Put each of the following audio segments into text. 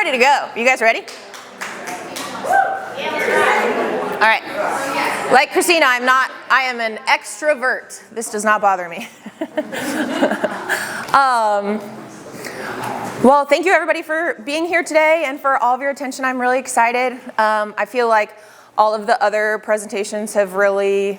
ready to go. You guys ready? All right. Like Christina, I am an extrovert. This does not bother me. Well, thank you everybody for being here today and for all of your attention. I'm really excited. I feel like all of the other presentations have really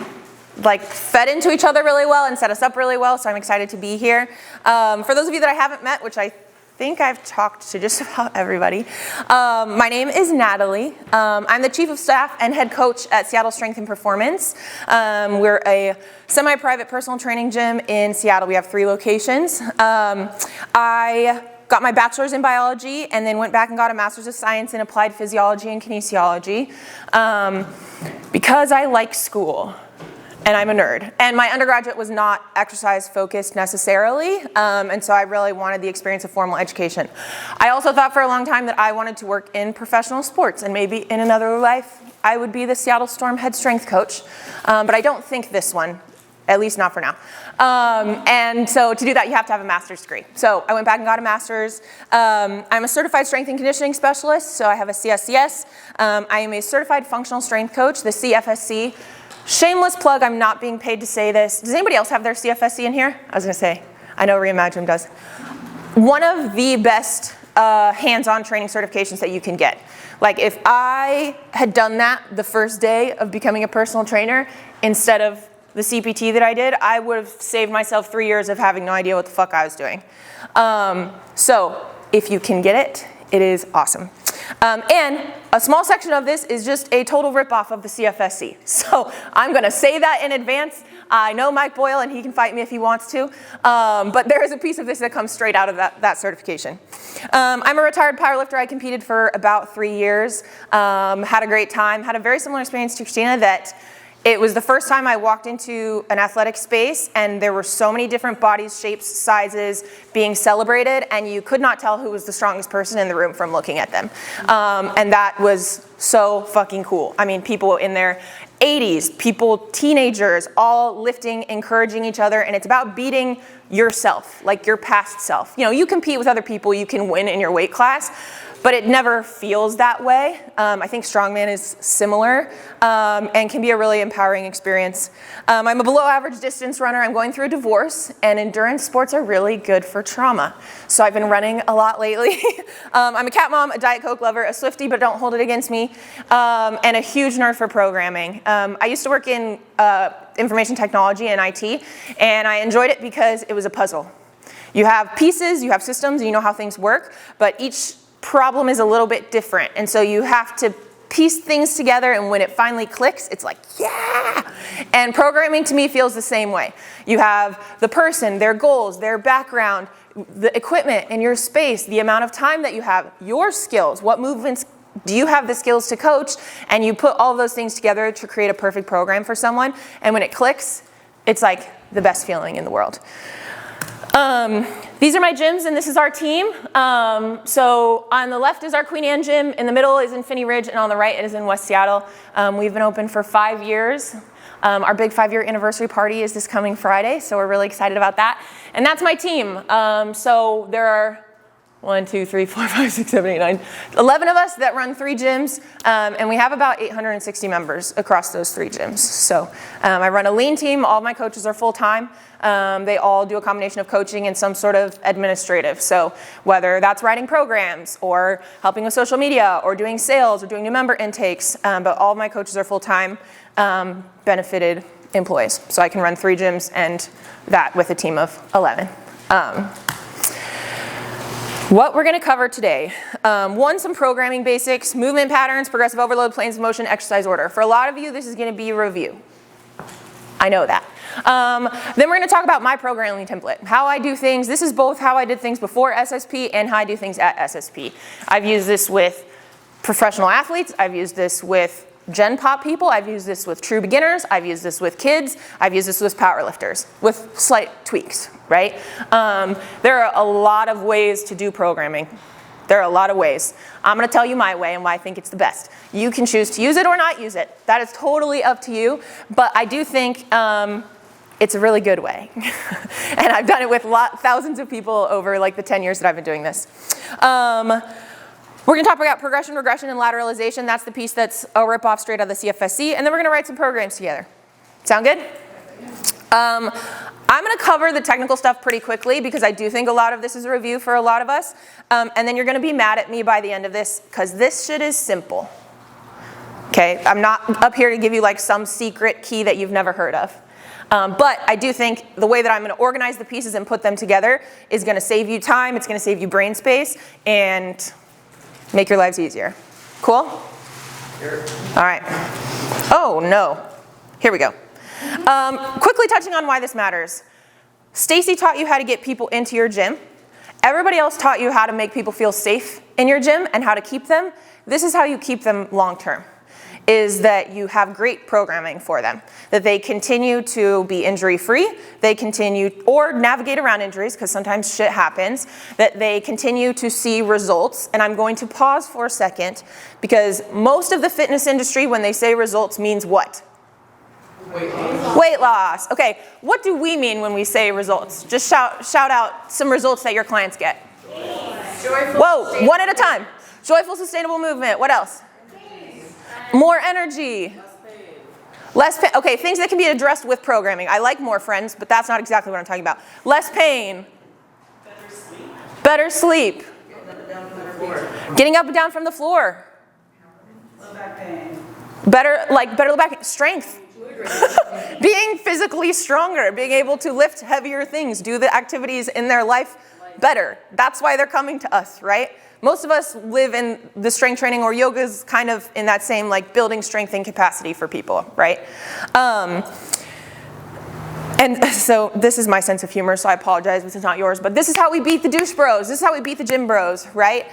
fed into each other really well and set us up really well, so I'm excited to be here. For those of you that I haven't met, which I think I've talked to just about everybody, my name is Natalie. I'm the Chief of Staff and Head Coach at Seattle Strength and Performance. We're a semi-private personal training gym in Seattle. We have 3 locations. I got my bachelor's in biology and then went back and got a master's of science in applied physiology and kinesiology because I like school. And I'm a nerd. And my undergraduate was not exercise focused necessarily, and so I really wanted the experience of formal education. I also thought for a long time that I wanted to work in professional sports, and maybe in another life I would be the Seattle Storm head strength coach, but I don't think this one, at least not for now. And so to do that you have to have a master's degree. So I went back and got a master's. I'm a certified strength and conditioning specialist, so I have a CSCS. I am a certified functional strength coach, the CFSC. Shameless plug, I'm not being paid to say this. Does anybody else have their CFSC in here? I was gonna say, I know Reimagine does. One of the best hands-on training certifications that you can get. Like if I had done that the first day of becoming a personal trainer instead of the CPT that I did, I would have saved myself 3 years of having no idea what the fuck I was doing. So if you can get it, it is awesome. And a small section of this is just a total ripoff of the CFSC. So I'm gonna say that in advance. I know Mike Boyle and he can fight me if he wants to, but there is a piece of this that comes straight out of that certification. I'm a retired powerlifter. I competed for about 3 years, had a great time, had a very similar experience to Christina that it was the first time I walked into an athletic space and there were so many different bodies, shapes, sizes being celebrated, and you could not tell who was the strongest person in the room from looking at them. And that was so fucking cool. I mean, people in their 80s, people, teenagers, all lifting, encouraging each other, and it's about beating yourself, like your past self. You know, you compete with other people, you can win in your weight class, but it never feels that way. I think strongman is similar and can be a really empowering experience. I'm a below average distance runner. I'm going through a divorce, and endurance sports are really good for trauma. So I've been running a lot lately. I'm a cat mom, a Diet Coke lover, a Swiftie, but don't hold it against me, and a huge nerd for programming. I used to work in information technology and IT, and I enjoyed it because it was a puzzle. You have pieces, you have systems, and you know how things work, but each problem is a little bit different, and so you have to piece things together, and when it finally clicks, it's like, yeah! And programming to me feels the same way. You have the person, their goals, their background, the equipment in your space, the amount of time that you have, your skills, what movements do you have the skills to coach, and you put all of those things together to create a perfect program for someone, and when it clicks, it's like the best feeling in the world. These are my gyms, and this is our team. So on the left is our Queen Anne gym, in the middle is Infinity Ridge, and on the right it is in West Seattle. We've been open for 5 years. Our big 5-year anniversary party is this coming Friday, so we're really excited about that. And that's my team. So there are 1, 2, 3, 4, 5, 6, 7, 8, 9, 11 of us that run 3 gyms, and we have about 860 members across those 3 gyms. So I run a lean team. All of my coaches are full-time. They all do a combination of coaching and some sort of administrative. So whether that's writing programs or helping with social media or doing sales or doing new member intakes, but all of my coaches are full-time benefited employees. So I can run 3 gyms and that with a team of 11. What we're going to cover today, 1, some programming basics, movement patterns, progressive overload, planes of motion, exercise order. For a lot of you, this is going to be a review. I know that. Then we're going to talk about my programming template, how I do things. This is both how I did things before SSP and how I do things at SSP. I've used this with professional athletes. I've used this with Gen Pop people. I've used this with true beginners. I've used this with kids. I've used this with powerlifters with slight tweaks, right? There are a lot of ways to do programming. There are a lot of ways. I'm going to tell you my way and why I think it's the best. You can choose to use it or not use it. That is totally up to you, but I do think it's a really good way. And I've done it with thousands of people over like the 10 years that I've been doing this. We're going to talk about progression, regression, and lateralization. That's the piece that's a rip-off straight out of the CFSC. And then we're going to write some programs together. Sound good? I'm going to cover the technical stuff pretty quickly because I do think a lot of this is a review for a lot of us. And then you're going to be mad at me by the end of this because this shit is simple. Okay? I'm not up here to give you like some secret key that you've never heard of. But I do think the way that I'm going to organize the pieces and put them together is going to save you time, it's going to save you brain space, and make your lives easier. Cool? Sure. All right. Oh, no. Here we go. Quickly touching on why this matters. Stacy taught you how to get people into your gym. Everybody else taught you how to make people feel safe in your gym and how to keep them. This is how you keep them long term, is that you have great programming for them, that they continue to be injury-free, they continue, or navigate around injuries, because sometimes shit happens, that they continue to see results. And I'm going to pause for a second, because most of the fitness industry, when they say results, means what? Weight loss. Weight loss. Okay, what do we mean when we say results? Just shout out some results that your clients get. Joyful. Whoa, one at a time. Joyful, sustainable movement. What else? More energy. Less pain. Okay, things that can be addressed with programming. I like more friends, but that's not exactly what I'm talking about. Less pain. Better sleep. Better sleep. Getting up and down from the floor. Low back pain. Better low back pain. Strength. Being physically stronger, being able to lift heavier things, do the activities in their life better. That's why they're coming to us, right? Most of us live in the strength training, or yoga is kind of in that same like building strength and capacity for people, right? And so this is my sense of humor, so I apologize if this is not yours, but this is how we beat the douche bros. This is how we beat the gym bros, right?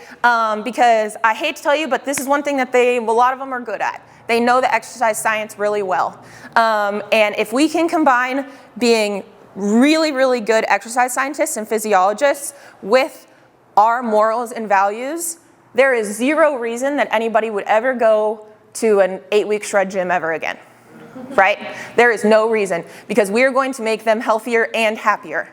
Because I hate to tell you, but this is one thing that a lot of them are good at. They know the exercise science really well. And if we can combine being really, really good exercise scientists and physiologists with our morals and values, there is zero reason that anybody would ever go to an 8-week shred gym ever again, right? There is no reason, because we are going to make them healthier and happier,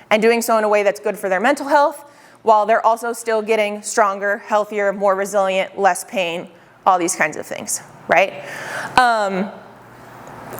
and doing so in a way that's good for their mental health, while they're also still getting stronger, healthier, more resilient, less pain, all these kinds of things, right?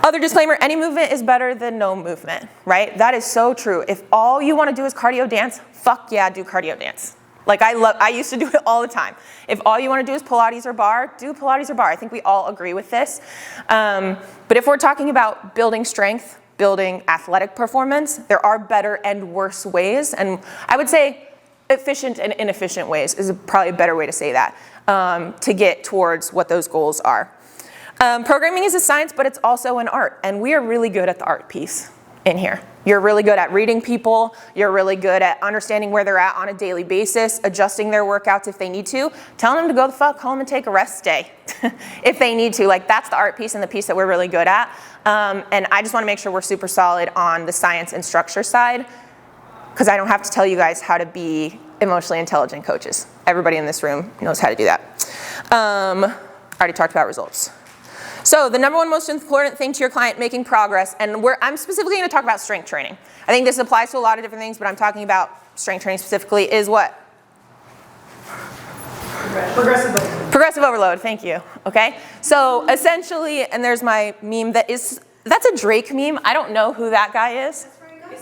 Other disclaimer, any movement is better than no movement, right? That is so true. If all you want to do is cardio dance, fuck yeah, do cardio dance. Like I used to do it all the time. If all you want to do is Pilates or bar, do Pilates or bar. I think we all agree with this. But if we're talking about building strength, building athletic performance, there are better and worse ways. And I would say efficient and inefficient ways is probably a better way to say that, to get towards what those goals are. Programming is a science, but it's also an art, and we are really good at the art piece in here. You're really good at reading people, you're really good at understanding where they're at on a daily basis, adjusting their workouts if they need to, telling them to go the fuck home and take a rest day if they need to. Like, that's the art piece and the piece that we're really good at. And I just want to make sure we're super solid on the science and structure side, because I don't have to tell you guys how to be emotionally intelligent coaches. Everybody in this room knows how to do that. I already talked about results. So the number one most important thing to your client making progress, and I'm specifically going to talk about strength training. I think this applies to a lot of different things, but I'm talking about strength training specifically, is what? Progressive overload. Progressive overload, thank you. Okay, so essentially, and there's my meme that's a Drake meme. I don't know who that guy is.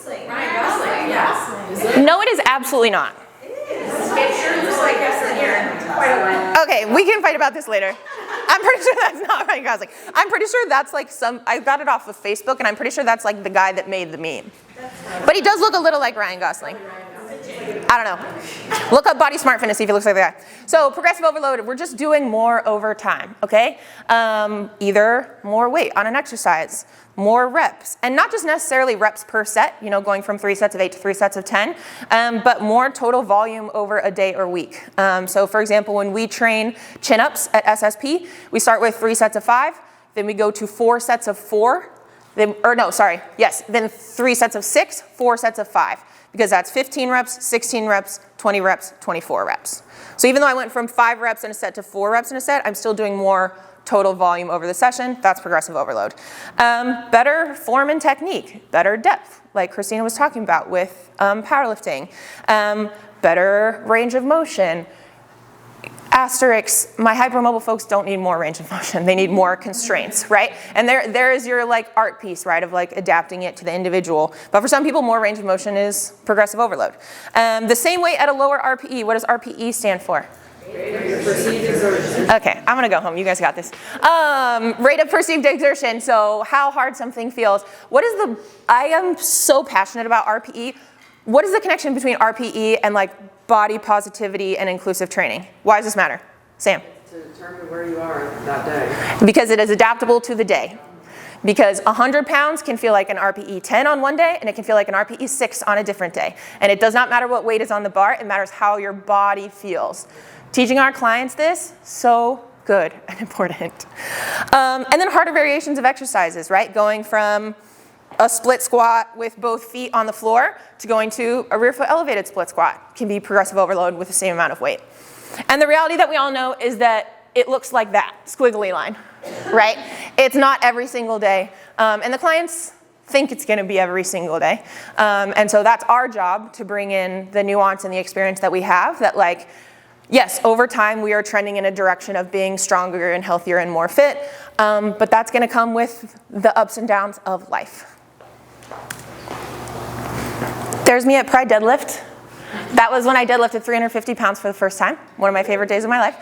Ryan Gosling, yes. No, it is absolutely not. It sure looks like quite a while. Okay, we can fight about this later. I'm pretty sure that's not Ryan Gosling. I'm pretty sure that's like I got it off of Facebook, and I'm pretty sure that's like the guy that made the meme. But he does look a little like Ryan Gosling. I don't know. Look up Body Smart Fitness, see if he looks like that. So progressive overload, we're just doing more over time, okay? Either more weight on an exercise, more reps, and not just necessarily reps per set, going from 3 sets of 8 to 3 sets of 10, but more total volume over a day or week. So for example, when we train chin-ups at SSP, we start with 3 sets of 5, then we go to 4 sets of 4, then 3 sets of 6, 4 sets of 5, because that's 15 reps, 16 reps, 20 reps, 24 reps. So even though I went from 5 reps in a set to 4 reps in a set, I'm still doing more total volume over the session. That's progressive overload. Better form and technique, better depth, like Christina was talking about with powerlifting. Better range of motion. asterisk, my hypermobile folks don't need more range of motion. They need more constraints, right? And there is your like art piece, right, of like adapting it to the individual. But for some people, more range of motion is progressive overload. The same way at a lower RPE. What does RPE stand for? Perceived exertion. Okay, I'm gonna go home. You guys got this. Rate of perceived exertion. So how hard something feels. I am so passionate about RPE. What is the connection between RPE and like body positivity and inclusive training? Why does this matter? Sam? To determine where you are that day. Because it is adaptable to the day. Because 100 pounds can feel like an RPE 10 on one day, and it can feel like an RPE 6 on a different day. And it does not matter what weight is on the bar, it matters how your body feels. Teaching our clients this, so good and important. And then harder variations of exercises, right? Going from a split squat with both feet on the floor to going to a rear foot elevated split squat can be progressive overload with the same amount of weight. And the reality that we all know is that it looks like that, squiggly line, right? It's not every single day. And the clients think it's gonna be every single day. And so that's our job to bring in the nuance and the experience that we have that like, yes, over time we are trending in a direction of being stronger and healthier and more fit, but that's gonna come with the ups and downs of life. There's me at Pride Deadlift. That was when I deadlifted 350 pounds for the first time, one of my favorite days of my life.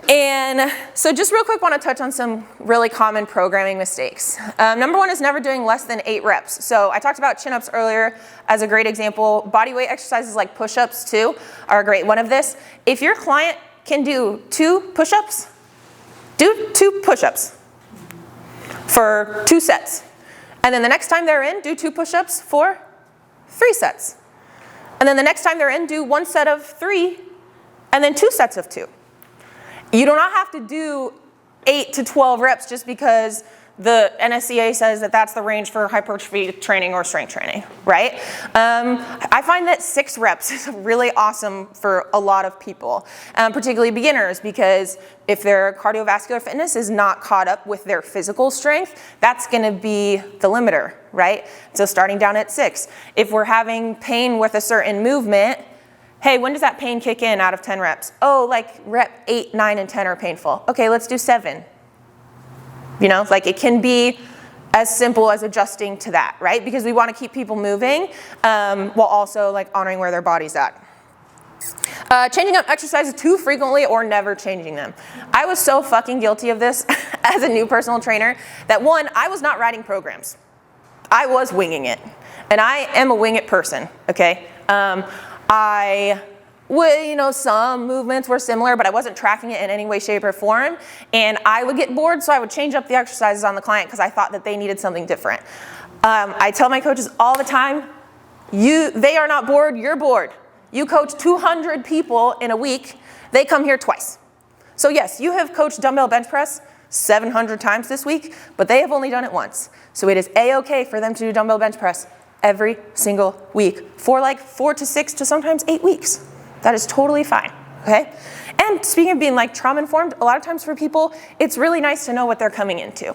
And so just real quick, want to touch on some really common programming mistakes. Number one is never doing less than 8 reps. So I talked about chin-ups earlier as a great example. Body weight exercises like push-ups too are a great one of this. If your client can do 2 push-ups, do 2 push-ups for 2 sets. And then the next time they're in, do 2 push-ups for 3 sets. And then the next time they're in, do 1 set of 3 and then 2 sets of 2. You do not have to do 8 to 12 reps just because the NSCA says that that's the range for hypertrophy training or strength training, right? I find that 6 reps is really awesome for a lot of people, particularly beginners, because if their cardiovascular fitness is not caught up with their physical strength, that's gonna be the limiter, right? So starting down at 6. If we're having pain with a certain movement, hey, when does that pain kick in out of 10 reps? Oh, like rep 8, 9, and 10 are painful. Okay, let's do 7. You know, like it can be as simple as adjusting to that, right? Because we want to keep people moving while also like honoring where their body's at. Changing up exercises too frequently or never changing them. I was so fucking guilty of this as a new personal trainer that one, I was not writing programs. I was winging it. And I am a wing it person, okay? Some movements were similar, but I wasn't tracking it in any way, shape, or form. And I would get bored, so I would change up the exercises on the client because I thought that they needed something different. I tell my coaches all the time, they are not bored, you're bored. You coach 200 people in a week, they come here twice. So yes, you have coached dumbbell bench press 700 times this week, but they have only done it once. So it is a-okay for them to do dumbbell bench press every single week for like 4 to 6 to sometimes 8 weeks. That is totally fine, okay? And speaking of being like trauma informed, a lot of times for people, it's really nice to know what they're coming into,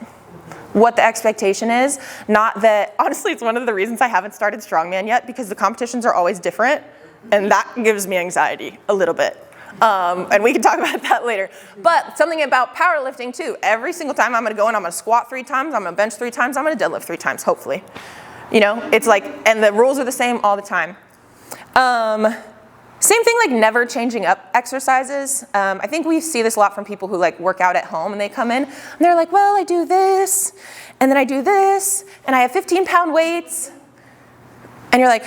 what the expectation is. Not that, honestly, it's one of the reasons I haven't started Strongman yet, because the competitions are always different, and that gives me anxiety a little bit. And we can talk about that later. But something about powerlifting too. Every single time I'm gonna go in, I'm gonna squat 3 times, I'm gonna bench 3 times, I'm gonna deadlift 3 times, hopefully. You know, it's like, and the rules are the same all the time. Same thing like never changing up exercises. I think we see this a lot from people who like work out at home and they come in and they're like, well, I do this, and then I do this, and I have 15-pound weights. And you're like,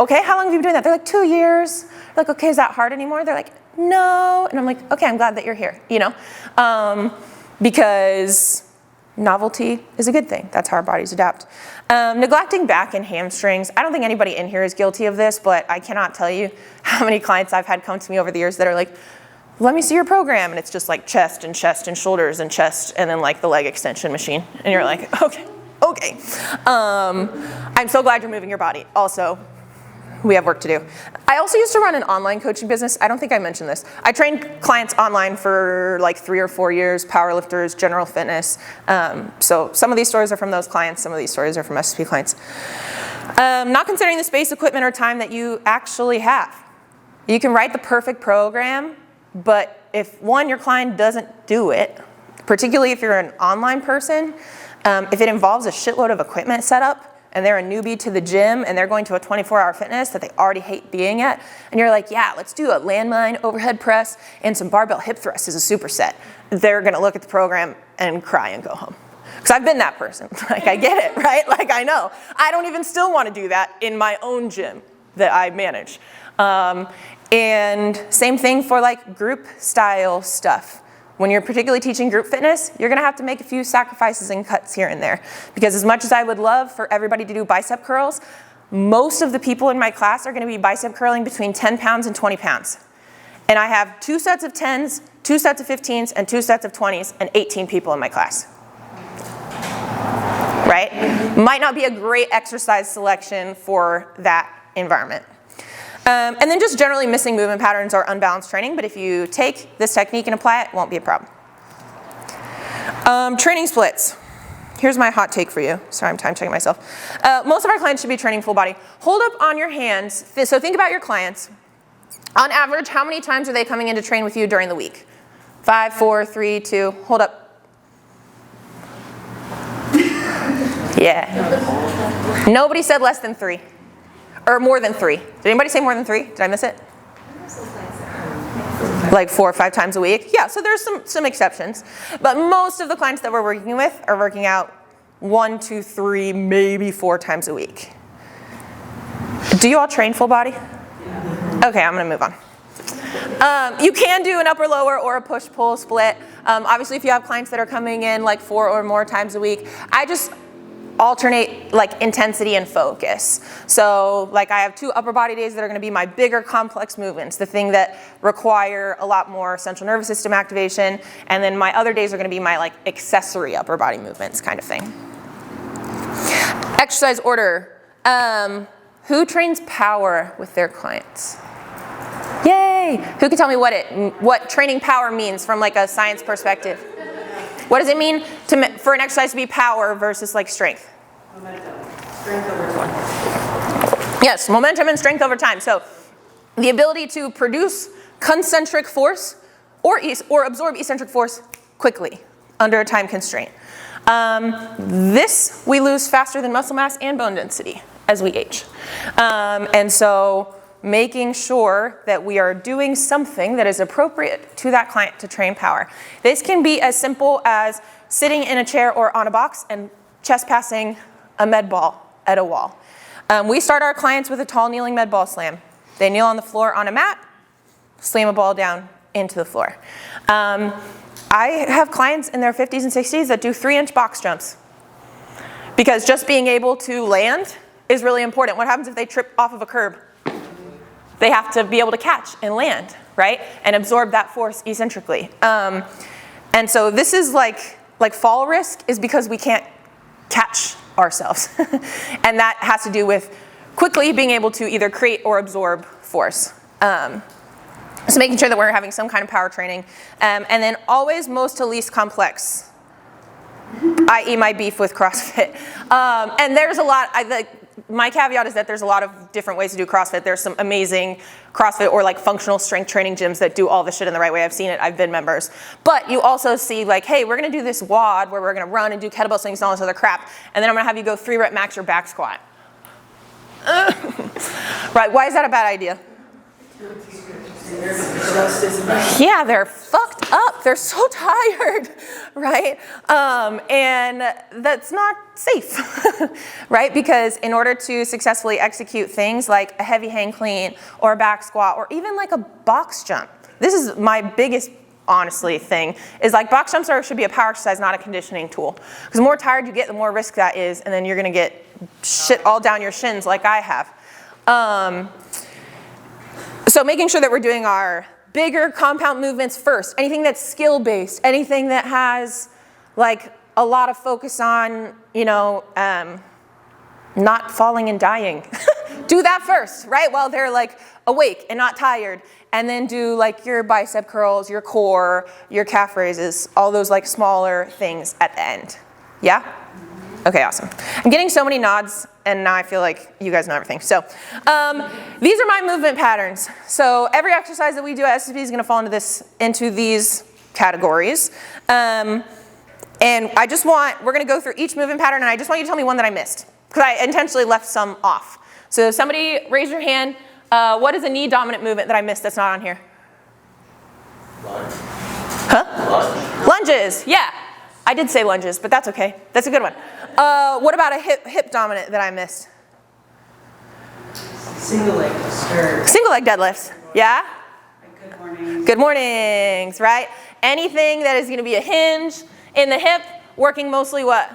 okay, how long have you been doing that? They're like, 2 years. You're like, okay, is that hard anymore? They're like, no. And I'm like, okay, I'm glad that you're here, you know? Because novelty is a good thing. That's how our bodies adapt. Neglecting back and hamstrings. I don't think anybody in here is guilty of this, but I cannot tell you how many clients I've had come to me over the years that are like, let me see your program. And it's just like chest and shoulders and chest and then like the leg extension machine. And you're like, okay. I'm so glad you're moving your body. Also, we have work to do. I also used to run an online coaching business. I don't think I mentioned this. I trained clients online for like 3 or 4 years, powerlifters, general fitness. So some of these stories are from those clients, some of these stories are from SSP clients. Not considering the space, equipment, or time that you actually have. You can write the perfect program, but if one, your client doesn't do it, particularly if you're an online person, if it involves a shitload of equipment setup, and they're a newbie to the gym and they're going to a 24-hour fitness that they already hate being at, and you're like, yeah, let's do a landmine overhead press and some barbell hip thrusts as a superset. They're gonna look at the program and cry and go home. Because I've been that person. Like, I get it, right? Like, I know. I don't even still want to do that in my own gym that I manage. And same thing for like group style stuff. When you're particularly teaching group fitness, you're gonna have to make a few sacrifices and cuts here and there. Because as much as I would love for everybody to do bicep curls, most of the people in my class are gonna be bicep curling between 10 pounds and 20 pounds. And I have 2 sets of 10s, 2 sets of 15s, and 2 sets of 20s, and 18 people in my class. Right? Might not be a great exercise selection for that environment. And then just generally missing movement patterns or unbalanced training, but if you take this technique and apply it, it won't be a problem. Training splits. Here's my hot take for you. Sorry, I'm time checking myself. Most of our clients should be training full body. Hold up on your hands. So think about your clients. On average, how many times are they coming in to train with you during the week? 5, 4, 3, 2, hold up. Yeah. Nobody said less than 3. Or more than 3. Did anybody say more than 3? Did I miss it? Like 4 or 5 times a week? Yeah, so there's some exceptions. But most of the clients that we're working with are working out 1, 2, 3, maybe 4 times a week. Do you all train full body? Okay, I'm gonna move on. You can do an upper lower or a push pull split. Obviously if you have clients that are coming in like 4 or more times a week, I just alternate like intensity and focus. So like I have 2 upper body days that are gonna be my bigger complex movements, the thing that require a lot more central nervous system activation, and then my other days are gonna be my like accessory upper body movements kind of thing. Exercise order. Who trains power with their clients? Yay! Who can tell me what training power means from like a science perspective? What does it mean for an exercise to be power versus like strength? Momentum. Strength over time. Yes, momentum and strength over time. So the ability to produce concentric force or absorb eccentric force quickly under a time constraint. This we lose faster than muscle mass and bone density as we age. And so making sure that we are doing something that is appropriate to that client to train power. This can be as simple as sitting in a chair or on a box and chest passing a med ball at a wall. We start our clients with a tall kneeling med ball slam. They kneel on the floor on a mat, slam a ball down into the floor. I have clients in their 50s and 60s that do 3-inch box jumps because just being able to land is really important. What happens if they trip off of a curb? They have to be able to catch and land, right? And absorb that force eccentrically. And so this is like fall risk is because we can't catch ourselves. And that has to do with quickly being able to either create or absorb force. So making sure that we're having some kind of power training. And then always most to least complex, i.e. my beef with CrossFit. And there's a lot, my caveat is that there's a lot of different ways to do CrossFit. There's some amazing CrossFit or like functional strength training gyms that do all this shit in the right way. I've seen it, I've been members. But you also see like, hey, we're gonna do this WOD where we're gonna run and do kettlebell swings and all this other crap. And then I'm gonna have you go 3-rep max your back squat. Right, why is that a bad idea? Yeah, they're fucked up. They're so tired, right? And that's not safe, right? Because in order to successfully execute things like a heavy hang clean or a back squat or even like a box jump, this is my biggest, honestly, thing, is like box jumps should be a power exercise, not a conditioning tool. Because the more tired you get, the more risk that is, and then you're gonna get shit all down your shins like I have. So making sure that we're doing our bigger compound movements first, anything that's skill-based, anything that has like a lot of focus on, you know, not falling and dying. Do that first, right? While they're like awake and not tired. And then do like your bicep curls, your core, your calf raises, all those like smaller things at the end. Yeah? Okay, awesome. I'm getting so many nods, and now I feel like you guys know everything. So these are my movement patterns. So every exercise that we do at SSB is gonna fall into these categories. And we're gonna go through each movement pattern, and I just want you to tell me one that I missed, because I intentionally left some off. So somebody raise your hand. What is a knee dominant movement that I missed that's not on here? Lunge. Huh? Lunges, yeah. I did say lunges, but that's okay. That's a good one. What about a hip dominant that I missed? Single leg stir. Single leg deadlifts, yeah? Good morning. Good mornings, right? Anything that is gonna be a hinge in the hip, working mostly what?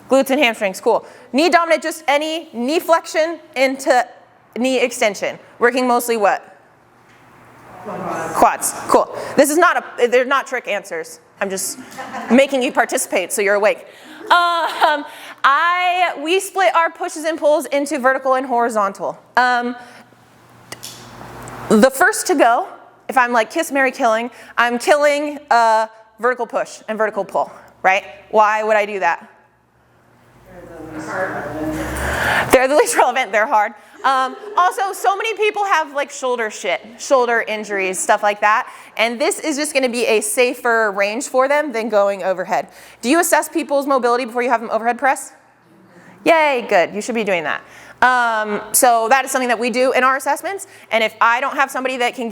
Glutes and hamstrings, cool. Knee dominant, just any knee flexion into knee extension, working mostly what? Quads, cool. This is they're not trick answers. I'm just making you participate so you're awake. We split our pushes and pulls into vertical and horizontal. The first to go, if I'm like kiss, marry, killing, I'm killing vertical push and vertical pull, right? Why would I do that? They're the least relevant, they're hard. Also, so many people have like shoulder injuries, stuff like that. And this is just gonna be a safer range for them than going overhead. Do you assess people's mobility before you have them overhead press? Yay, good, you should be doing that. So that is something that we do in our assessments. And if I don't have somebody that can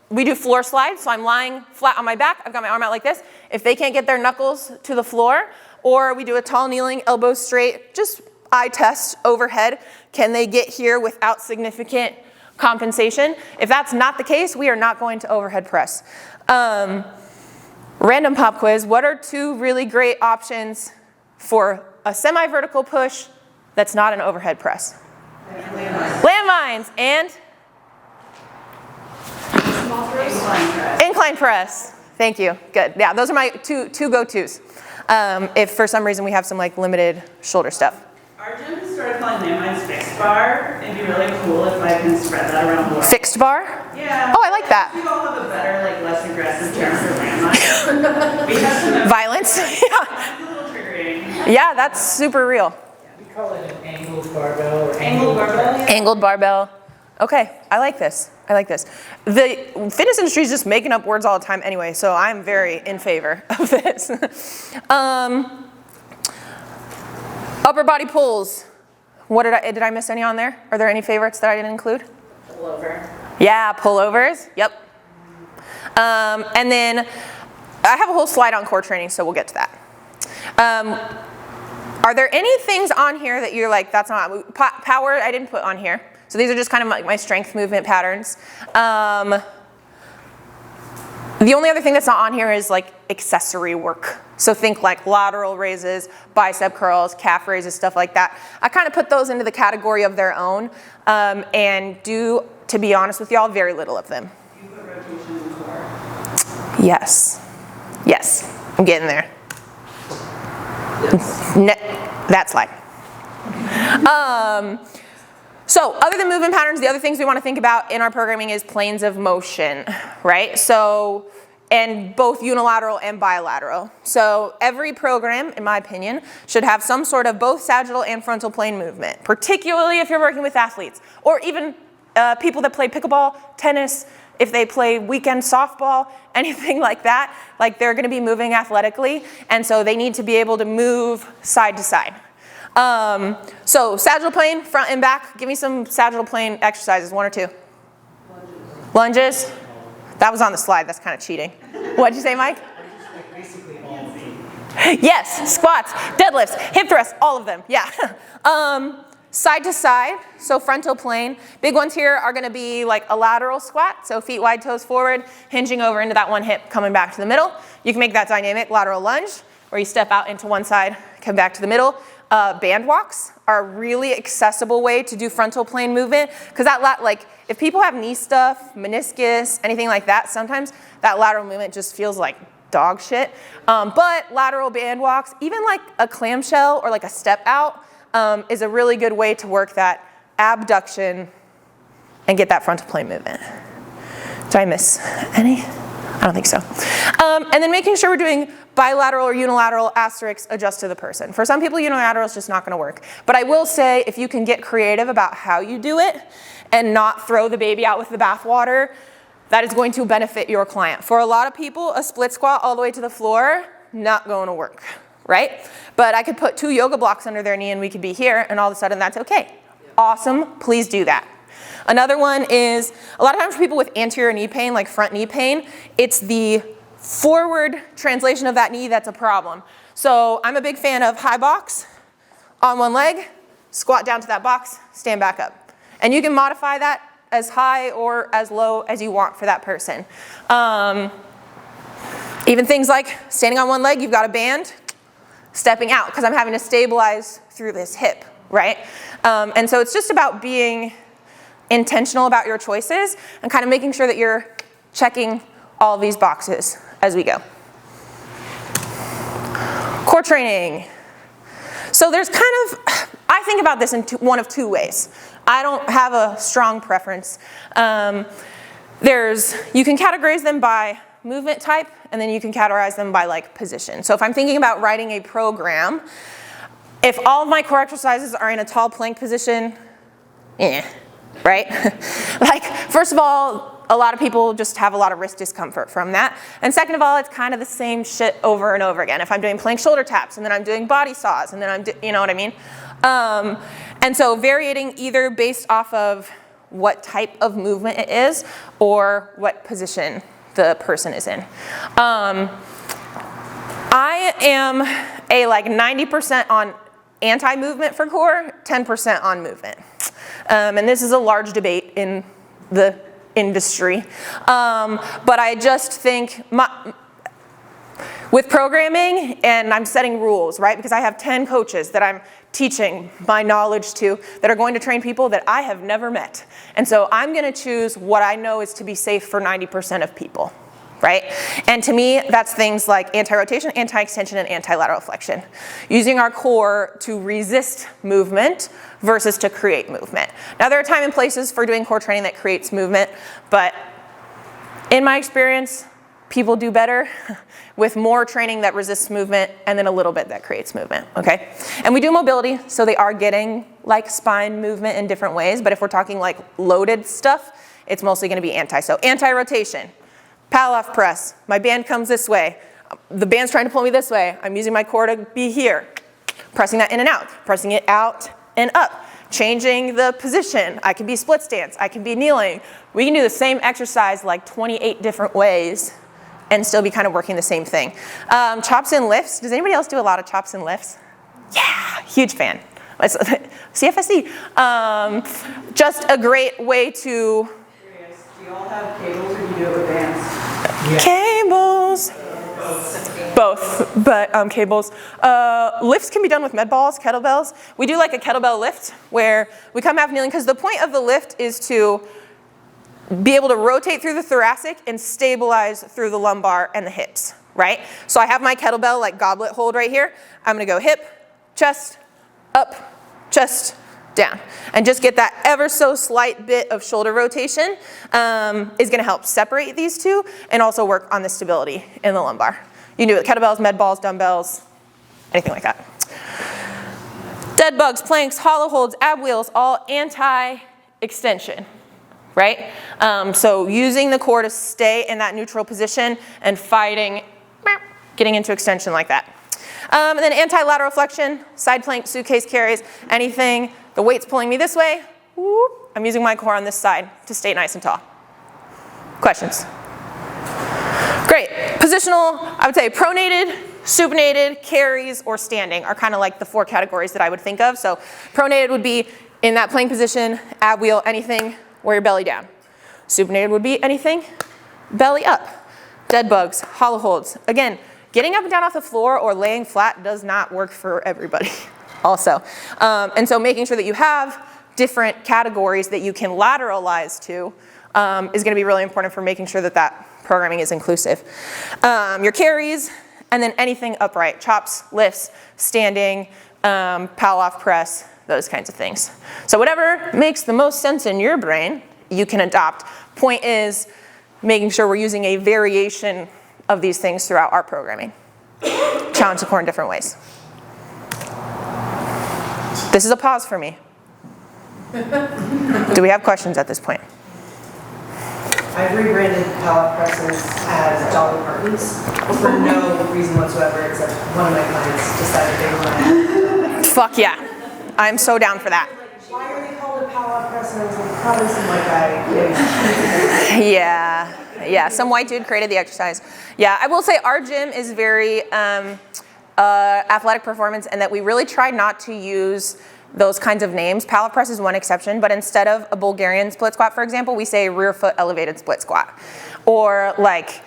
we do floor slides, so I'm lying flat on my back, I've got my arm out like this. If they can't get their knuckles to the floor, or we do a tall kneeling, elbows straight, just eye test overhead. Can they get here without significant compensation? If that's not the case, we are not going to overhead press. Random pop quiz, what are two really great options for a semi-vertical push that's not an overhead press? Landmines and? Incline press. Thank you, good. Yeah, those are my two go-tos. If for some reason we have some like limited shoulder stuff. Our gym has started calling landmines fixed bar. It'd be really cool if I can spread that around the world. Fixed bar? Yeah. Oh, I like that. We all have a better, like less aggressive term for landmines. We have some Violence? Yeah. It's a little triggering. Yeah, that's super real. We call it an angled barbell or Angled barbell. Angled barbell. Okay, I like this. I like this. The fitness industry is just making up words all the time anyway, so I'm very in favor of this. Upper body pulls. What did I miss any on there? Are there any favorites that I didn't include? Pullover. Yeah, pullovers. Yep. And then I have a whole slide on core training, so we'll get to that. Are there any things on here that you're like, that's not, power I didn't put on here. So these are just kind of like my strength movement patterns. The only other thing that's not on here is like accessory work. So think like lateral raises, bicep curls, calf raises, stuff like that. I kind of put those into the category of their own and do, to be honest with y'all, very little of them. You put rotation in core. Yes. Yes, I'm getting there. That slide. So other than movement patterns, the other things we want to think about in our programming is planes of motion, right? So, and both unilateral and bilateral. So every program, in my opinion, should have some sort of both sagittal and frontal plane movement, particularly if you're working with athletes, or even people that play pickleball, tennis, if they play weekend softball, anything like that, like they're gonna be moving athletically, and so they need to be able to move side to side. So sagittal plane, front and back. Give me some sagittal plane exercises, one or two. Lunges. That was on the slide, that's kind of cheating. What'd you say, Mike? basically all of them. Yes, squats, deadlifts, hip thrusts, all of them, yeah. Side to side, so frontal plane. Big ones here are gonna be like a lateral squat, so feet wide, toes forward, hinging over into that one hip, coming back to the middle. You can make that dynamic lateral lunge, where you step out into one side, come back to the middle. Band walks are a really accessible way to do frontal plane movement, because that, like, if people have knee stuff, meniscus, anything like that, sometimes that lateral movement just feels like dog shit. But lateral band walks, even like a clamshell or like a step out, is a really good way to work that abduction and get that frontal plane movement. Did I miss any? I don't think so. And then making sure we're doing bilateral or unilateral asterisks adjust to the person. For some people, unilateral is just not gonna work. But I will say, if you can get creative about how you do it and not throw the baby out with the bathwater, that is going to benefit your client. For a lot of people, a split squat all the way to the floor, not going to work, right? But I could put 2 yoga blocks under their knee and we could be here, and all of a sudden that's okay. Awesome, please do that. Another one is, a lot of times for people with anterior knee pain, like front knee pain, it's the forward translation of that knee that's a problem. So I'm a big fan of high box on one leg, squat down to that box, stand back up. And you can modify that as high or as low as you want for that person. Even things like standing on one leg, you've got a band, stepping out, because I'm having to stabilize through this hip, right? And so it's just about being intentional about your choices and kind of making sure that you're checking all of these boxes as we go. Core training. So there's kind of, I think about this in one of 2 ways. I don't have a strong preference. You can categorize them by movement type, and then you can categorize them by like position. So if I'm thinking about writing a program, if all of my core exercises are in a tall plank position, right? Like, first of all, a lot of people just have a lot of wrist discomfort from that. And second of all, it's kind of the same shit over and over again. If I'm doing plank shoulder taps, and then I'm doing body saws, and then you know what I mean? And so varying either based off of what type of movement it is or what position the person is in. I am a like 90% on anti-movement for core, 10% on movement. And this is a large debate in the industry. But I just think with programming, and I'm setting rules, right? Because I have 10 coaches that I'm teaching my knowledge to that are going to train people that I have never met. And so I'm gonna choose what I know is to be safe for 90% of people, right? And to me, that's things like anti-rotation, anti-extension, and anti-lateral flexion. Using our core to resist movement versus to create movement. Now there are time and places for doing core training that creates movement, but in my experience, people do better with more training that resists movement and then a little bit that creates movement, okay? And we do mobility, so they are getting like spine movement in different ways, but if we're talking like loaded stuff, it's mostly gonna be anti. So anti-rotation, Pallof press, my band comes this way, the band's trying to pull me this way, I'm using my core to be here, pressing that in and out, pressing it out and up, changing the position. I can be split stance, I can be kneeling. We can do the same exercise like 28 different ways and still be kind of working the same thing. Chops and lifts. Does anybody else do a lot of chops and lifts? Yeah, huge fan. CFSC. Just a great way to... Curious, do you all have cables or do you do it with bands? Yeah. Cables. Both, but cables. Lifts can be done with med balls, kettlebells. We do like a kettlebell lift where we come half kneeling, because the point of the lift is to be able to rotate through the thoracic and stabilize through the lumbar and the hips, right? So I have my kettlebell like goblet hold right here. I'm gonna go hip, chest, up, chest, down. And just get that ever so slight bit of shoulder rotation is gonna help separate these two and also work on the stability in the lumbar. You can do it with kettlebells, med balls, dumbbells, anything like that. Dead bugs, planks, hollow holds, ab wheels, all anti-extension, right? So using the core to stay in that neutral position and fighting, getting into extension like that. And then anti-lateral flexion, side plank, suitcase carries, anything. The weight's pulling me this way, whoop, I'm using my core on this side to stay nice and tall. Questions? Great. Positional, I would say pronated, supinated, carries, or standing are kind of like the 4 categories that I would think of. So pronated would be in that plank position, ab wheel, anything where your belly down. Supinated would be anything, belly up. Dead bugs, hollow holds. Again, getting up and down off the floor or laying flat does not work for everybody also. And so making sure that you have different categories that you can lateralize to is gonna be really important for making sure that that programming is inclusive. Your carries, and then anything upright, chops, lifts, standing, Pallof press, those kinds of things. So whatever makes the most sense in your brain, you can adopt. Point is, making sure we're using a variation of these things throughout our programming. Challenge the core in different ways. This is a pause for me. Do we have questions at this point? I've rebranded pallet presses as Dolly Partons for no reason whatsoever, except one of my clients decided they wanted. Fuck yeah. I'm so down for that. Why are they called a pallet press? And I was like, probably some white guy. Yeah, some white dude created the exercise. Yeah, I will say our gym is very athletic performance, and that we really try not to use those kinds of names. Pallet press is one exception, but instead of a Bulgarian split squat, for example, we say rear foot elevated split squat. Or like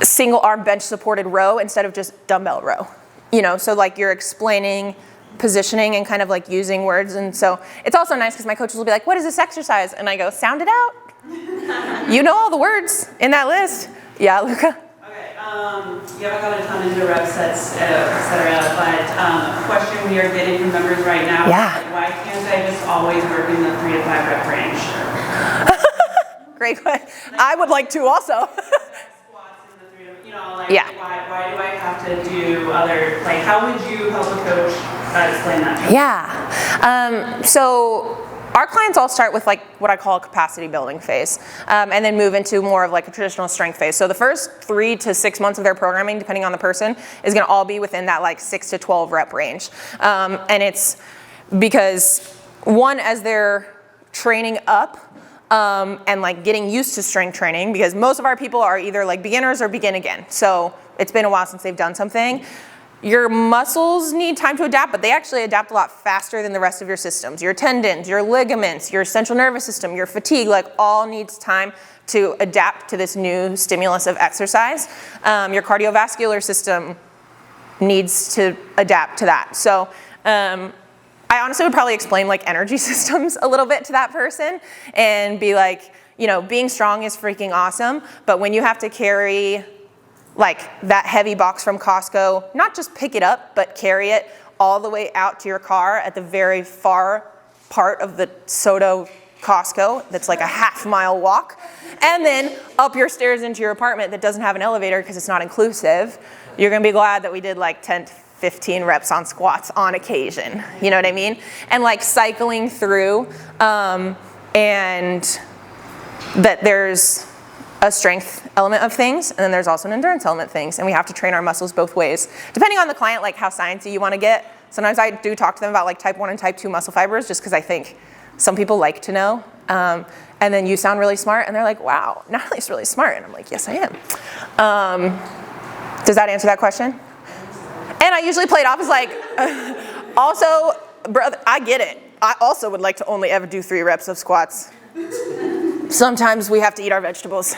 single arm bench supported row instead of just dumbbell row. You know, so like you're explaining positioning and kind of like using words. And so it's also nice because my coaches will be like, what is this exercise? And I go, sound it out. You know all the words in that list. Yeah, Luca? Okay, you haven't gone a ton into rep sets, et cetera, but question we are getting from members right now. Yeah. Is why can't I just always work in the 3 to 5 rep range? Great question. I would like to also. Squats in the 3 to, you know, like Yeah. why do I have to do other, like how would you help a coach explain that to me? Yeah. So our clients all start with like what I call a capacity building phase, and then move into more of like a traditional strength phase. So the first 3 to 6 months of their programming, depending on the person, is going to all be within that like 6 to 12 rep range. And it's because one, as they're training up, and like getting used to strength training, because most of our people are either like beginners or begin again. So it's been a while since they've done something. Your muscles need time to adapt, but they actually adapt a lot faster than the rest of your systems. Your tendons, your ligaments, your central nervous system, your fatigue, like all needs time to adapt to this new stimulus of exercise. Your cardiovascular system needs to adapt to that. So I honestly would probably explain like energy systems a little bit to that person and be like, you know, being strong is freaking awesome, but when you have to carry like that heavy box from Costco, not just pick it up, but carry it all the way out to your car at the very far part of the Soto Costco that's like a half-mile walk, and then up your stairs into your apartment that doesn't have an elevator because it's not inclusive, you're gonna be glad that we did like 10 to 15 reps on squats on occasion, you know what I mean? And like cycling through, and that there's a strength element of things, and then there's also an endurance element of things, and we have to train our muscles both ways. Depending on the client, like how sciencey you want to get, sometimes I do talk to them about like type 1 and type 2 muscle fibers, just because I think some people like to know. And then you sound really smart, and they're like, wow, Natalie's really smart. And I'm like, yes, I am. Does that answer that question? And I usually play it off as like, also, brother, I get it. I also would like to only ever do 3 reps of squats. Sometimes we have to eat our vegetables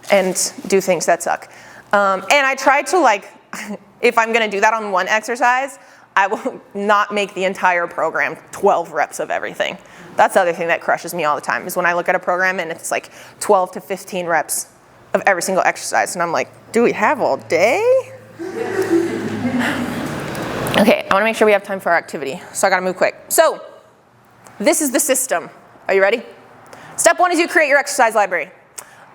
and do things that suck. And I try to like, if I'm gonna do that on one exercise, I will not make the entire program 12 reps of everything. That's the other thing that crushes me all the time, is when I look at a program and it's like 12 to 15 reps of every single exercise. And I'm like, do we have all day? Okay, I wanna make sure we have time for our activity, so I gotta move quick. So, this is the system. Are you ready? Step 1 is you create your exercise library.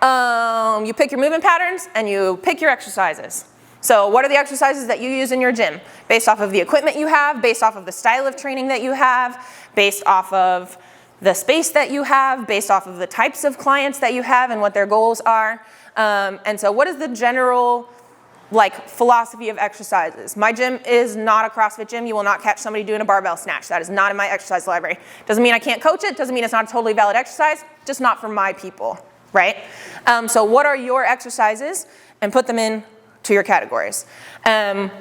You pick your movement patterns and you pick your exercises. So what are the exercises that you use in your gym? Based off of the equipment you have, based off of the style of training that you have, based off of the space that you have, based off of the types of clients that you have and what their goals are. And so what is the general like philosophy of exercises? My gym is not a CrossFit gym. You will not catch somebody doing a barbell snatch. That is not in my exercise library. Doesn't mean I can't coach it, doesn't mean it's not a totally valid exercise, just not for my people, right? So what are your exercises, and put them in to your categories.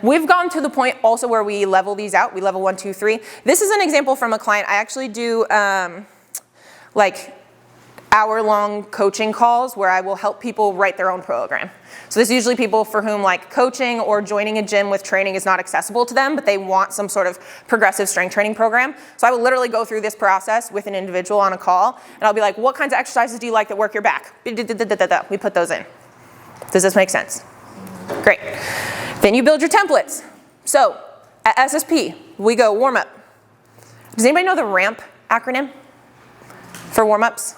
We've gone to the point also where we level these out. We level 1, 2, 3. This is an example from a client. I actually do like hour-long coaching calls where I will help people write their own program. So this is usually people for whom like coaching or joining a gym with training is not accessible to them, but they want some sort of progressive strength training program. So I will literally go through this process with an individual on a call, and I'll be like, what kinds of exercises do you like that work your back? We put those in. Does this make sense? Great. Then you build your templates. So at SSP, we go warm-up. Does anybody know the RAMP acronym for warm-ups?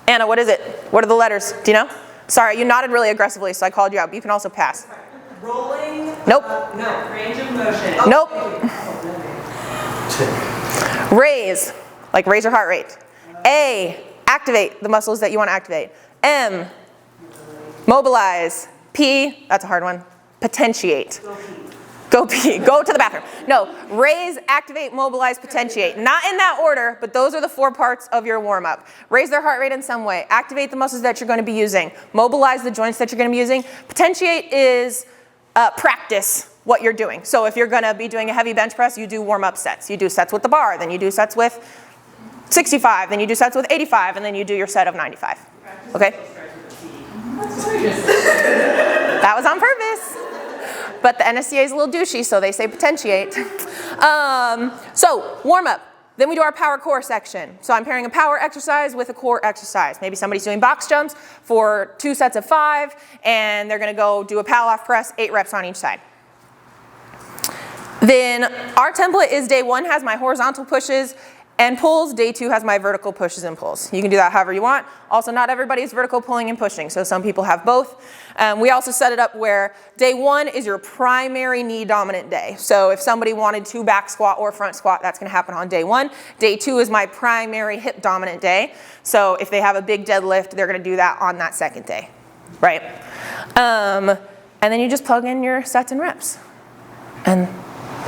Anna, what is it? What are the letters? Do you know? Sorry, you nodded really aggressively, so I called you out, but you can also pass. Rolling. Nope. No. Range of motion. Nope. Raise, like raise your heart rate. A, activate the muscles that you want to activate. M, mobilize. P, that's a hard one, potentiate. Go pee, go to the bathroom. No, raise, activate, mobilize, potentiate. Not in that order, but those are the 4 parts of your warm-up. Raise their heart rate in some way, activate the muscles that you're going to be using, mobilize the joints that you're going to be using. Potentiate is practice what you're doing. So if you're going to be doing a heavy bench press, you do warm-up sets. You do sets with the bar, then you do sets with 65, then you do sets with 85, and then you do your set of 95. Okay? That was on purpose. But the NSCA is a little douchey, so they say potentiate. So warm up. Then we do our power core section. So I'm pairing a power exercise with a core exercise. Maybe somebody's doing box jumps for 2 sets of 5, and they're going to go do a Pallof press, 8 reps on each side. Then our template is day 1 has my horizontal pushes and pulls. Day 2 has my vertical pushes and pulls. You can do that however you want. Also, not everybody is vertical pulling and pushing, so some people have both. We also set it up where day 1 is your primary knee dominant day. So if somebody wanted to back squat or front squat, that's going to happen on day 1. Day 2 is my primary hip dominant day. So if they have a big deadlift, they're going to do that on that second day, right? And then you just plug in your sets and reps. And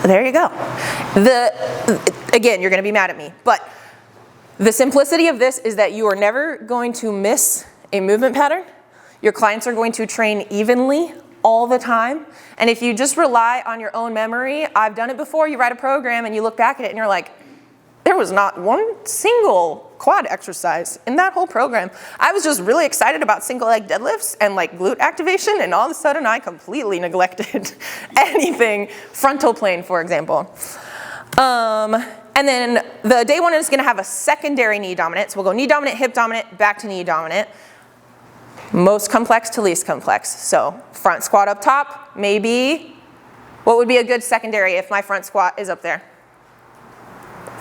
there you go. Again, you're going to be mad at me, but the simplicity of this is that you are never going to miss a movement pattern. Your clients are going to train evenly all the time. And if you just rely on your own memory, I've done it before, you write a program and you look back at it and you're like, there was not one single quad exercise in that whole program. I was just really excited about single leg deadlifts and like glute activation, and all of a sudden I completely neglected anything frontal plane, for example. And then the day 1 is going to have a secondary knee dominant. So we'll go knee dominant, hip dominant, back to knee dominant. Most complex to least complex. So front squat up top, maybe. What would be a good secondary if my front squat is up there?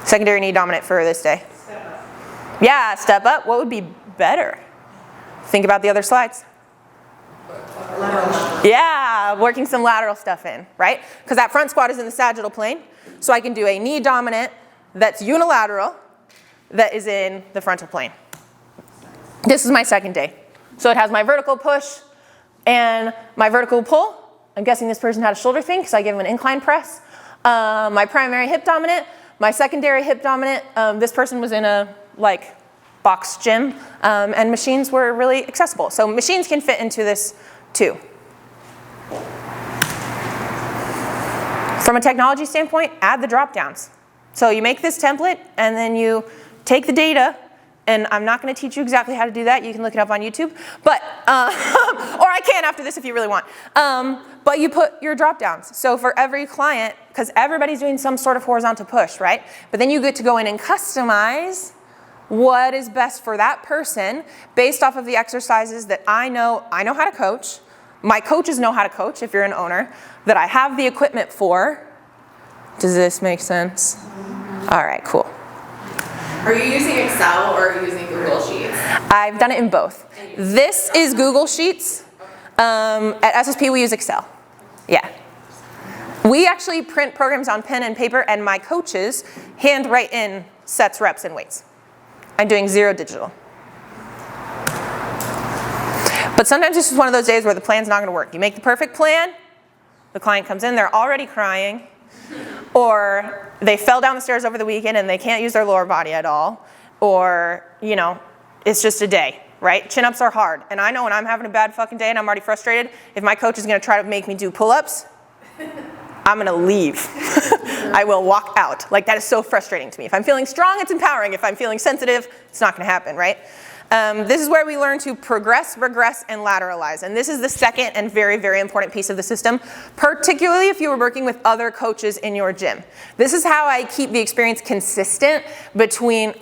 Secondary knee dominant for this day. Step up. Yeah, step up. What would be better? Think about the other slides. Yeah, working some lateral stuff in, right? Because that front squat is in the sagittal plane. So I can do a knee dominant that's unilateral that is in the frontal plane. This is my second day. So it has my vertical push and my vertical pull. I'm guessing this person had a shoulder thing because I gave him an incline press. My primary hip dominant, my secondary hip dominant. This person was in a box gym and machines were really accessible. So machines can fit into this too. From a technology standpoint, add the drop downs. So you make this template and then you take the data, and I'm not going to teach you exactly how to do that. You can look it up on YouTube, but or I can after this if you really want. But you put your drop downs. So for every client, because everybody's doing some sort of horizontal push, right? But then you get to go in and customize what is best for that person based off of the exercises that I know how to coach. My coaches know how to coach if you're an owner, that I have the equipment for. Does this make sense? All right, cool. Are you using Excel or are you using Google Sheets? I've done it in both. This is Google Sheets. At SSP, we use Excel. Yeah. We actually print programs on pen and paper, and my coaches hand write in sets, reps, and weights. I'm doing 0 digital. But sometimes this is one of those days where the plan's not going to work. You make the perfect plan, the client comes in, they're already crying, or they fell down the stairs over the weekend and they can't use their lower body at all, or, it's just a day, right? Chin-ups are hard, and I know when I'm having a bad fucking day and I'm already frustrated, if my coach is going to try to make me do pull-ups, I'm going to leave. I will walk out. That is so frustrating to me. If I'm feeling strong, it's empowering. If I'm feeling sensitive, it's not going to happen, right? This is where we learn to progress, regress, and lateralize. And this is the second and very, very important piece of the system, particularly if you were working with other coaches in your gym. This is how I keep the experience consistent between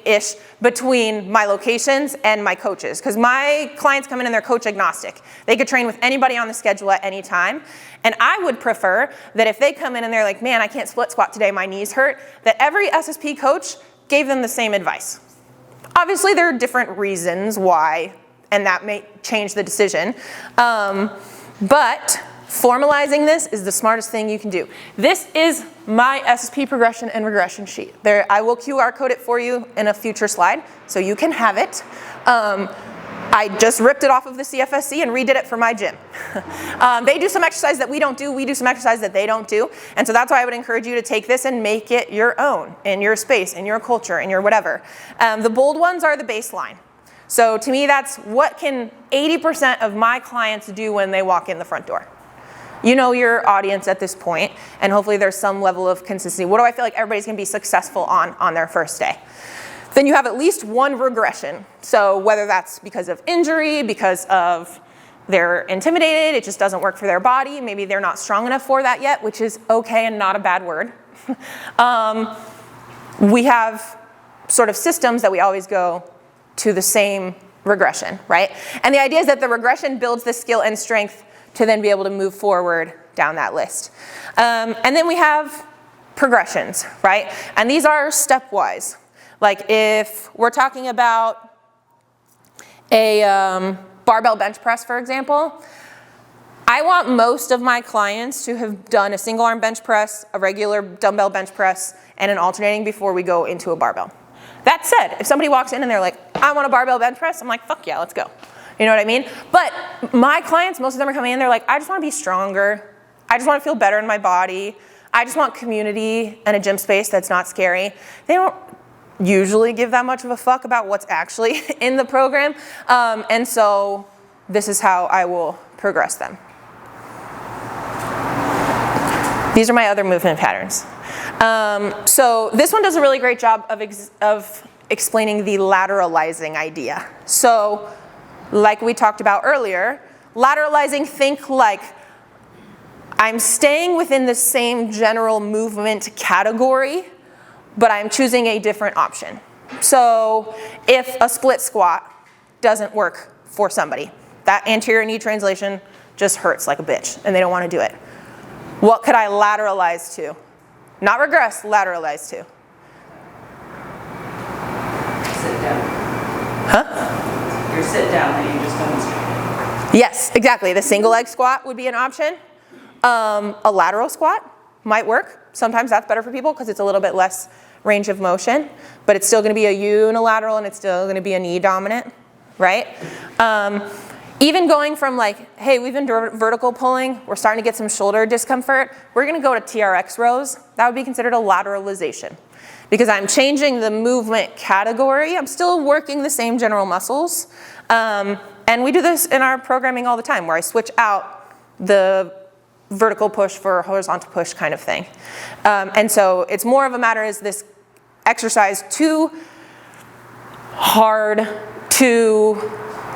my locations and my coaches. Because my clients come in and they're coach agnostic. They could train with anybody on the schedule at any time. And I would prefer that if they come in and they're like, man, I can't split squat today, my knees hurt, that every SSP coach gave them the same advice. Obviously, there are different reasons why, and that may change the decision. But formalizing this is the smartest thing you can do. This is my SSP progression and regression sheet. There, I will QR code it for you in a future slide, so you can have it. I just ripped it off of the CFSC and redid it for my gym. They do some exercise that we don't do, we do some exercise that they don't do, and so that's why I would encourage you to take this and make it your own, in your space, in your culture, in your whatever. The bold ones are the baseline. So to me, that's what can 80% of my clients do when they walk in the front door. You know your audience at this point, and hopefully there's some level of consistency. What do I feel like everybody's gonna be successful on their first day? Then you have at least one regression. So whether that's because of injury, because of they're intimidated, it just doesn't work for their body, maybe they're not strong enough for that yet, which is okay and not a bad word. We have sort of systems that we always go to the same regression, right? And the idea is that the regression builds the skill and strength to then be able to move forward down that list. And then we have progressions, right? And these are stepwise. Like if we're talking about a barbell bench press, for example, I want most of my clients to have done a single arm bench press, a regular dumbbell bench press, and an alternating before we go into a barbell. That said, if somebody walks in and they're like, I want a barbell bench press, I'm like, fuck yeah, let's go. You know what I mean? But my clients, most of them are coming in, they're like, I just want to be stronger. I just want to feel better in my body. I just want community and a gym space that's not scary. They don't usually give that much of a fuck about what's actually in the program. And so this is how I will progress them. These are my other movement patterns. So this one does a really great job of explaining the lateralizing idea. So like we talked about earlier, lateralizing, think like I'm staying within the same general movement category, but I'm choosing a different option. So if a split squat doesn't work for somebody, that anterior knee translation just hurts like a bitch and they don't want to do it. What could I lateralize to? Not regress, lateralize to. Sit down. Huh? Your sit down that you just demonstrated. Yes, exactly. The single leg squat would be an option. A lateral squat might work. Sometimes that's better for people because it's a little bit less range of motion, but it's still going to be a unilateral and it's still going to be a knee dominant, right? Even going from like, hey, we've been vertical pulling, we're starting to get some shoulder discomfort, we're going to go to TRX rows. That would be considered a lateralization because I'm changing the movement category. I'm still working the same general muscles. And we do this in our programming all the time where I switch out the vertical push for a horizontal push kind of thing. And so it's more of a matter, is this exercise too hard,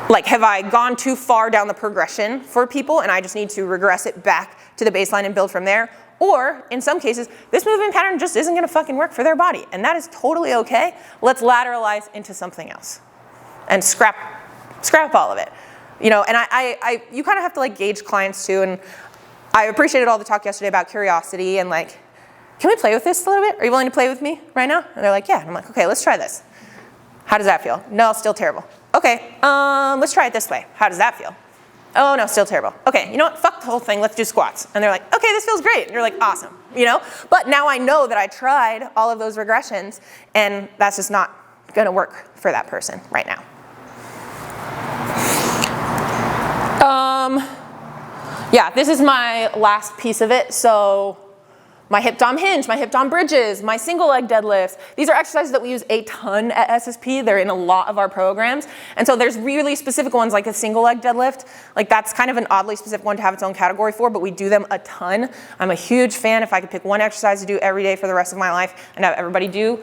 like have I gone too far down the progression for people and I just need to regress it back to the baseline and build from there? Or in some cases, this movement pattern just isn't gonna fucking work for their body and that is totally okay. Let's lateralize into something else and scrap all of it. You know, and you kind of have to like gauge clients too, and I appreciated all the talk yesterday about curiosity and like, can we play with this a little bit? Are you willing to play with me right now? And they're like, yeah. And I'm like, okay, let's try this. How does that feel? No, still terrible. Okay, let's try it this way. How does that feel? Oh no, still terrible. Okay, you know what? Fuck the whole thing, let's do squats. And they're like, okay, this feels great. And you're like, awesome, you know? But now I know that I tried all of those regressions and that's just not gonna work for that person right now. Yeah, this is my last piece of it. So my hip dom hinge, my hip dom bridges, my single leg deadlifts. These are exercises that we use a ton at SSP. They're in a lot of our programs. And so there's really specific ones like a single leg deadlift. Like that's kind of an oddly specific one to have its own category for, but we do them a ton. I'm a huge fan. If I could pick one exercise to do every day for the rest of my life and have everybody do,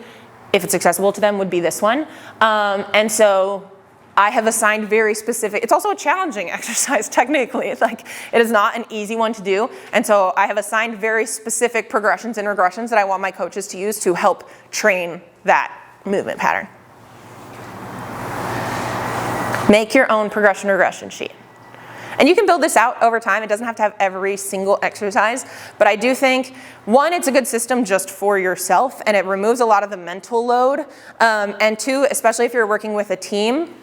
if it's accessible to them, would be this one. And so I have assigned very specific, it's also a challenging exercise technically. It's like, it is not an easy one to do. And so I have assigned very specific progressions and regressions that I want my coaches to use to help train that movement pattern. Make your own progression regression sheet. And you can build this out over time. It doesn't have to have every single exercise, but I do think, one, it's a good system just for yourself, and it removes a lot of the mental load. And two, especially if you're working with a team,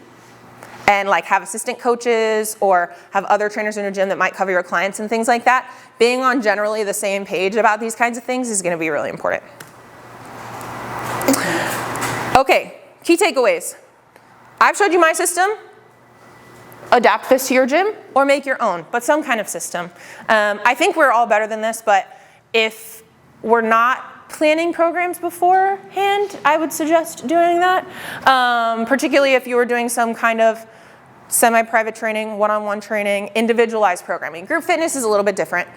and like have assistant coaches or have other trainers in your gym that might cover your clients and things like that, being on generally the same page about these kinds of things is gonna be really important. Okay, key takeaways. I've showed you my system. Adapt this to your gym or make your own, but some kind of system. I think we're all better than this, but if we're not planning programs beforehand, I would suggest doing that. Particularly if you were doing some kind of semi-private training, one-on-one training, individualized programming. Group fitness is a little bit different.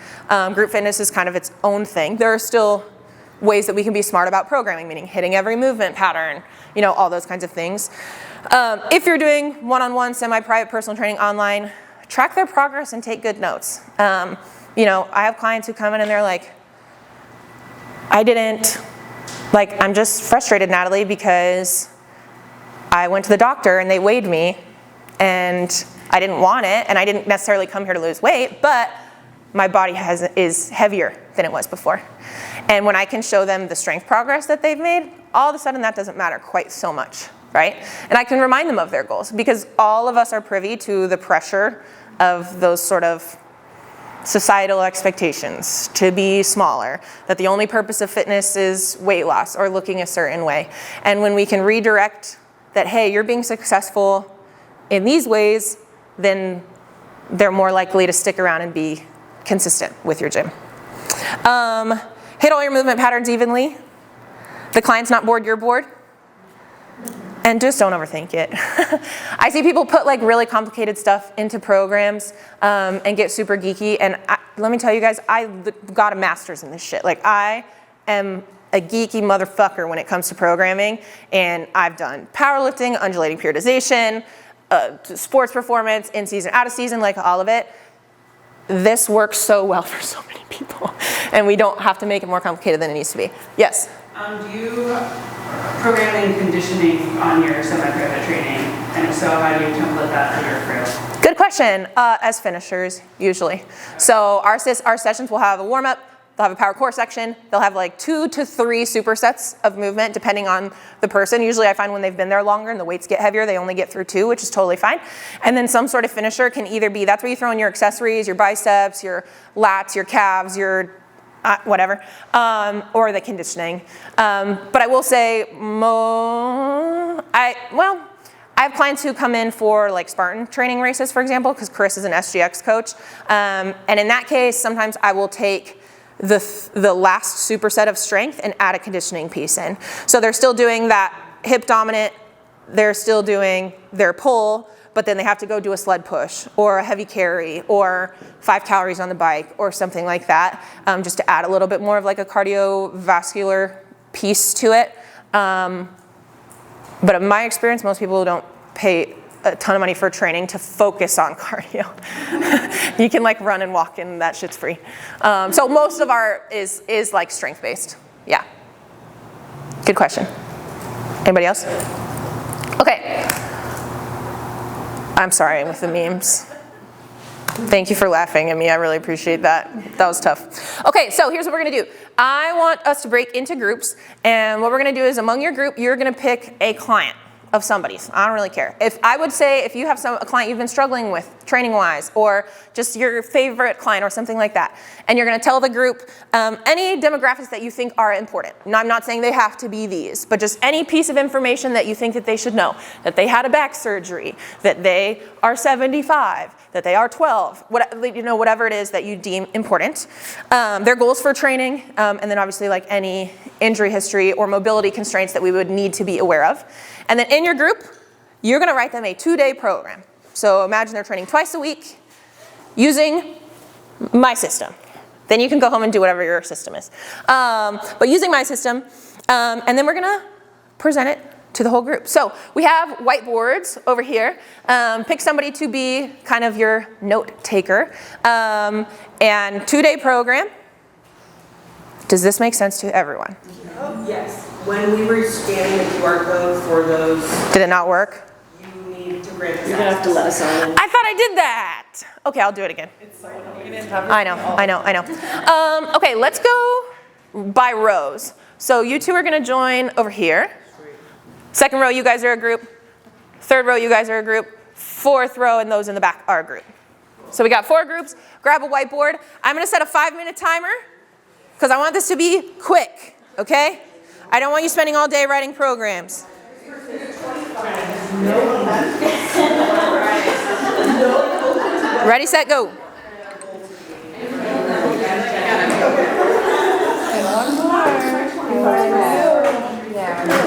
Group fitness is kind of its own thing. There are still ways that we can be smart about programming, meaning hitting every movement pattern, you know, all those kinds of things. If you're doing one-on-one, semi-private personal training online, track their progress and take good notes. You know, I have clients who come in and they're like, I'm just frustrated, Natalie, because I went to the doctor and they weighed me and I didn't want it and I didn't necessarily come here to lose weight, but my body is heavier than it was before. And when I can show them the strength progress that they've made, all of a sudden that doesn't matter quite so much, right? And I can remind them of their goals because all of us are privy to the pressure of those sort of societal expectations to be smaller, that the only purpose of fitness is weight loss or looking a certain way. And when we can redirect that, hey, you're being successful in these ways, then they're more likely to stick around and be consistent with your gym. Hit all your movement patterns evenly. The client's not bored, you're bored. And just don't overthink it. I see people put like really complicated stuff into programs and get super geeky. And let me tell you guys, I got a master's in this shit. Like I am a geeky motherfucker when it comes to programming. And I've done powerlifting, undulating periodization, sports performance, in season, out of season, like all of it. This works so well for so many people. And we don't have to make it more complicated than it needs to be. Yes? Do you program and conditioning on your semi-private training? And if so, how do you template that for your crew? Good question. As finishers, usually. So our sessions will have a warm-up, they'll have a power core section, they'll have like 2 to 3 supersets of movement depending on the person. Usually I find when they've been there longer and the weights get heavier, they only get through 2, which is totally fine. And then some sort of finisher can either be, that's where you throw in your accessories, your biceps, your lats, your calves, your whatever, or the conditioning. But I will say, I have clients who come in for like Spartan training races, for example, because Chris is an SGX coach. And in that case, sometimes I will take the last superset of strength and add a conditioning piece in. So they're still doing that hip dominant, they're still doing their pull, but then they have to go do a sled push or a heavy carry or 5 calories on the bike or something like that, just to add a little bit more of like a cardiovascular piece to it. But in my experience, most people don't pay a ton of money for training to focus on cardio. You can like run and walk and that shit's free. So most of our is like strength based. Yeah. Good question. Anybody else? Okay. I'm sorry with the memes. Thank you for laughing at me. I really appreciate that. That was tough. Okay, so here's what we're gonna do. I want us to break into groups, and what we're gonna do is among your group, you're gonna pick a client of somebody's. I don't really care. I would say if you have a client you've been struggling with training-wise, or just your favorite client or something like that, and you're gonna tell the group any demographics that you think are important. Now, I'm not saying they have to be these, but just any piece of information that you think that they should know. That they had a back surgery, that they are 75, that they are 12, whatever it is that you deem important. Their goals for training, and then obviously like any injury history or mobility constraints that we would need to be aware of. And then in your group, you're gonna write them a 2-day program. So imagine they're training twice a week using my system. Then you can go home and do whatever your system is. But using my system, and then we're gonna present it to the whole group. So we have whiteboards over here. Pick somebody to be kind of your note taker. And 2-day program. Does this make sense to everyone? Yes. When we were scanning the QR code for those, Did it not work? you need to grant us You're gonna have to let us on. I thought I did that. Okay, I'll do it again. I know. Okay, let's go by rows. So you two are gonna join over here. Second row, you guys are a group. Third row, you guys are a group. Fourth row, and those in the back are a group. So we got 4 groups. Grab a whiteboard. I'm gonna set a 5-minute timer because I want this to be quick, okay? I don't want you spending all day writing programs. Ready, set, go.